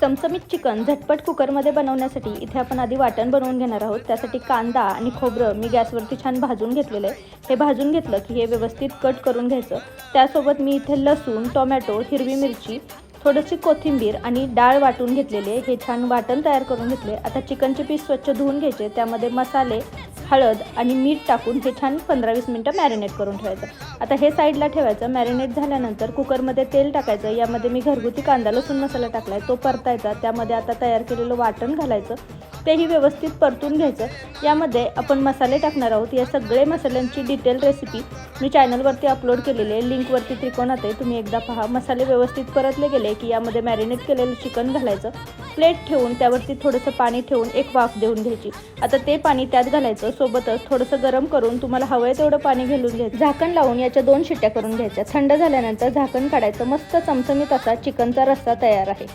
चमचमीत चिकन झटपट कुकरमध्ये बनवण्यासाठी इथे आपण आधी वाटण बनवून घेणार आहोत। त्यासाठी कांदा आणि खोबरं मी गॅसवरती छान भाजून घेतलेलं आहे। हे भाजून घेतलं की हे व्यवस्थित कट करून घ्यायचं। त्यासोबत मी इथे लसूण, टोमॅटो, हिरवी मिरची, थोडीशी कोथिंबीर आणि डाळ वाटून घेतलेली आहे। हे छान वाटण तयार करून घेतले। आता चिकनचे पीस स्वच्छ धुवून घ्यायचे। त्यामध्ये मसाले, हळद आणि मीठ टाकून हे छान 15-20 मिनिटं मॅरिनेट करून ठेवायचं। आता हे साईडला ठेवायचं। मॅरिनेट झाल्यानंतर कुकरमध्ये तेल टाकायचं। यामध्ये मी घरगुती कांदा लसूण मसाला टाकलाय, तो परतायचा। त्यामध्ये आता तयार केलेलं वाटण घालायचं, तेही व्यवस्थित परतून घ्यायचं। यामध्ये आपण मसाले टाकणार आहोत। या सगळे मसाल्यांची डिटेल रेसिपी मी चॅनलवरती अपलोड केलेली आहे, लिंकवरती त्रिकोणात आहे, तुम्ही एकदा पहा। मसाले व्यवस्थित परतले गेले की यामध्ये मॅरिनेट केलेलं चिकन घालायचं। प्लेट ठेवून त्यावरती थोडंसं पाणी ठेवून एक वाफ देऊन घ्यायची। आता ते पाणी त्यात घालायचं। सोबतच थोडंसं गरम करून तुम्हाला हवं आहे तेवढं पाणी घालून घ्यायचं। झाकण लावून याच्या 2 शिट्ट्या करून घ्यायच्या। थंड झाल्यानंतर झाकण काढायचं। मस्त चमचमीत असा चिकनचा रस्सा तयार आहे।